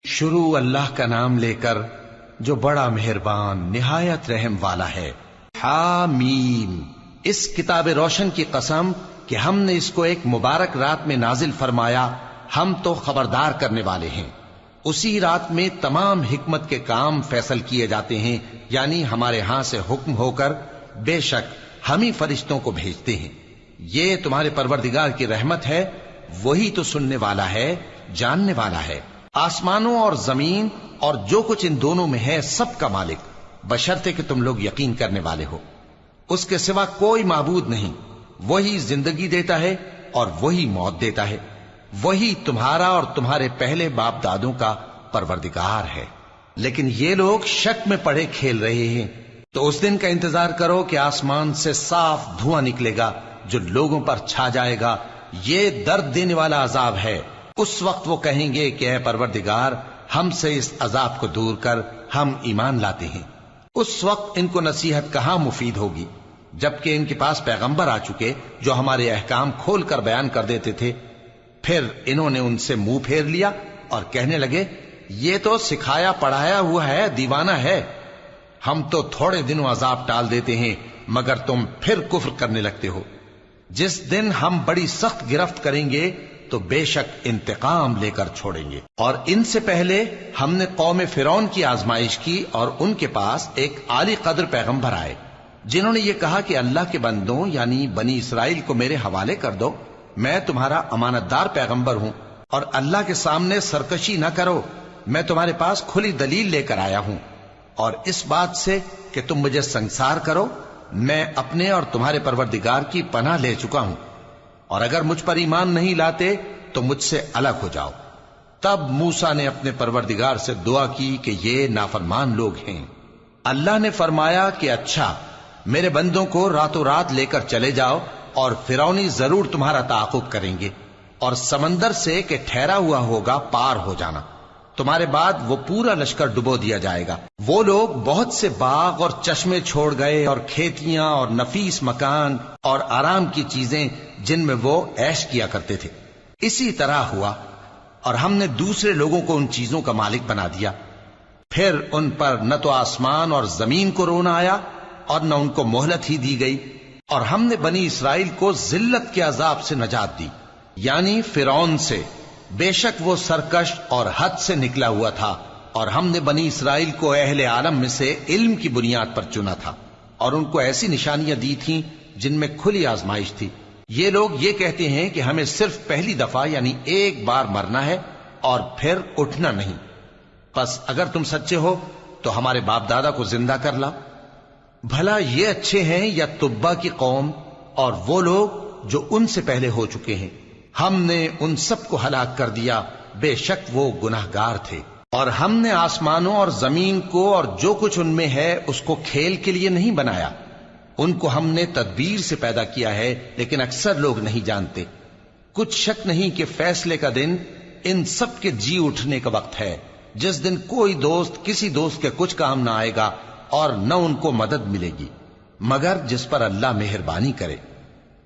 شروع اللہ کا نام لے کر جو بڑا مہربان نہایت رحم والا ہے۔ حامیم، اس کتاب روشن کی قسم کہ ہم نے اس کو ایک مبارک رات میں نازل فرمایا، ہم تو خبردار کرنے والے ہیں۔ اسی رات میں تمام حکمت کے کام فیصل کیے جاتے ہیں، یعنی ہمارے ہاں سے حکم ہو کر بے شک ہم ہی فرشتوں کو بھیجتے ہیں۔ یہ تمہارے پروردگار کی رحمت ہے، وہی تو سننے والا ہے، جاننے والا ہے۔ آسمانوں اور زمین اور جو کچھ ان دونوں میں ہے سب کا مالک، بشرطے کہ تم لوگ یقین کرنے والے ہو۔ اس کے سوا کوئی معبود نہیں، وہی زندگی دیتا ہے اور وہی موت دیتا ہے، وہی تمہارا اور تمہارے پہلے باپ دادوں کا پروردگار ہے۔ لیکن یہ لوگ شک میں پڑے کھیل رہے ہیں، تو اس دن کا انتظار کرو کہ آسمان سے صاف دھواں نکلے گا جو لوگوں پر چھا جائے گا، یہ درد دینے والا عذاب ہے۔ اس وقت وہ کہیں گے کہ اے پروردگار، ہم سے اس عذاب کو دور کر، ہم ایمان لاتے ہیں۔ اس وقت ان کو نصیحت کہاں مفید ہوگی، جبکہ ان کے پاس پیغمبر آ چکے جو ہمارے احکام کھول کر بیان کر دیتے تھے۔ پھر انہوں نے ان سے منہ پھیر لیا اور کہنے لگے، یہ تو سکھایا پڑھایا ہوا ہے، دیوانہ ہے۔ ہم تو تھوڑے دنوں عذاب ٹال دیتے ہیں، مگر تم پھر کفر کرنے لگتے ہو۔ جس دن ہم بڑی سخت گرفت کریں گے تو بے شک انتقام لے کر چھوڑیں گے۔ اور ان سے پہلے ہم نے قوم فرعون کی آزمائش کی، اور ان کے پاس ایک عالی قدر پیغمبر آئے جنہوں نے یہ کہا کہ اللہ کے بندوں یعنی بنی اسرائیل کو میرے حوالے کر دو، میں تمہارا امانت دار پیغمبر ہوں، اور اللہ کے سامنے سرکشی نہ کرو، میں تمہارے پاس کھلی دلیل لے کر آیا ہوں، اور اس بات سے کہ تم مجھے سنگسار کرو، میں اپنے اور تمہارے پروردگار کی پناہ لے چکا ہوں، اور اگر مجھ پر ایمان نہیں لاتے تو مجھ سے الگ ہو جاؤ۔ تب موسیٰ نے اپنے پروردگار سے دعا کی کہ یہ نافرمان لوگ ہیں۔ اللہ نے فرمایا کہ اچھا، میرے بندوں کو راتوں رات لے کر چلے جاؤ، اور فرعونی ضرور تمہارا تعاقب کریں گے، اور سمندر سے کہ ٹھہرا ہوا ہوگا پار ہو جانا، تمہارے بعد وہ پورا لشکر ڈبو دیا جائے گا۔ وہ لوگ بہت سے باغ اور چشمے چھوڑ گئے، اور کھیتیاں اور نفیس مکان اور آرام کی چیزیں جن میں وہ عیش کیا کرتے تھے۔ اسی طرح ہوا، اور ہم نے دوسرے لوگوں کو ان چیزوں کا مالک بنا دیا۔ پھر ان پر نہ تو آسمان اور زمین کو رونا آیا، اور نہ ان کو مہلت ہی دی گئی، اور ہم نے بنی اسرائیل کو ذلت کے عذاب سے نجات دی، یعنی فرعون سے۔ بے شک وہ سرکش اور حد سے نکلا ہوا تھا، اور ہم نے بنی اسرائیل کو اہل عالم میں سے علم کی بنیاد پر چنا تھا، اور ان کو ایسی نشانیاں دی تھیں جن میں کھلی آزمائش تھی۔ یہ لوگ یہ کہتے ہیں کہ ہمیں صرف پہلی دفعہ یعنی ایک بار مرنا ہے اور پھر اٹھنا نہیں۔ پس اگر تم سچے ہو تو ہمارے باپ دادا کو زندہ کر لا۔ بھلا یہ اچھے ہیں یا تبا کی قوم اور وہ لوگ جو ان سے پہلے ہو چکے ہیں؟ ہم نے ان سب کو ہلاک کر دیا، بے شک وہ گناہگار تھے۔ اور ہم نے آسمانوں اور زمین کو اور جو کچھ ان میں ہے اس کو کھیل کے لیے نہیں بنایا، ان کو ہم نے تدبیر سے پیدا کیا ہے، لیکن اکثر لوگ نہیں جانتے۔ کچھ شک نہیں کہ فیصلے کا دن ان سب کے جی اٹھنے کا وقت ہے، جس دن کوئی دوست کسی دوست کے کچھ کام نہ آئے گا، اور نہ ان کو مدد ملے گی مگر جس پر اللہ مہربانی کرے۔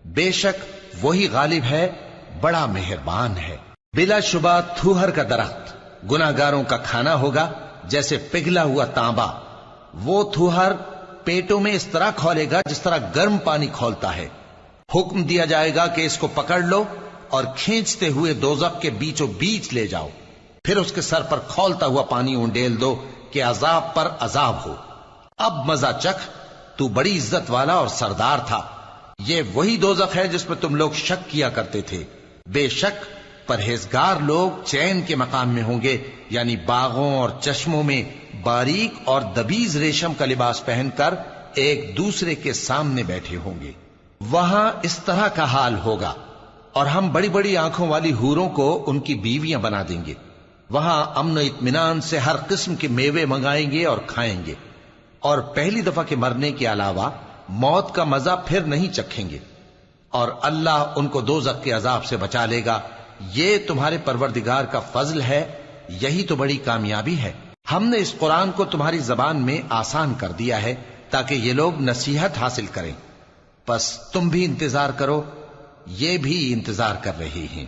بے شک وہی غالب ہے، بڑا مہربان ہے۔ بلا شبہ تھوہر کا درخت گناہگاروں کا کھانا ہوگا، جیسے پگھلا ہوا تانبا۔ وہ تھوہر پیٹوں میں اس طرح کھولے گا جس طرح گرم پانی کھولتا ہے۔ حکم دیا جائے گا کہ اس کو پکڑ لو اور کھینچتے ہوئے دوزخ کے بیچوں بیچ لے جاؤ، پھر اس کے سر پر کھولتا ہوا پانی اونڈیل دو کہ عذاب پر عذاب ہو۔ اب مزہ چکھ، تو بڑی عزت والا اور سردار تھا۔ یہ وہی دوزخ ہے جس میں تم لوگ شک کیا کرتے تھے۔ بے شک پرہیزگار لوگ چین کے مقام میں ہوں گے، یعنی باغوں اور چشموں میں باریک اور دبیز ریشم کا لباس پہن کر ایک دوسرے کے سامنے بیٹھے ہوں گے۔ وہاں اس طرح کا حال ہوگا، اور ہم بڑی بڑی آنکھوں والی حوروں کو ان کی بیویاں بنا دیں گے۔ وہاں امن و اطمینان سے ہر قسم کے میوے منگائیں گے اور کھائیں گے، اور پہلی دفعہ کے مرنے کے علاوہ موت کا مزہ پھر نہیں چکھیں گے، اور اللہ ان کو دوزخ کے عذاب سے بچا لے گا۔ یہ تمہارے پروردگار کا فضل ہے، یہی تو بڑی کامیابی ہے۔ ہم نے اس قرآن کو تمہاری زبان میں آسان کر دیا ہے تاکہ یہ لوگ نصیحت حاصل کریں۔ پس تم بھی انتظار کرو، یہ بھی انتظار کر رہے ہیں۔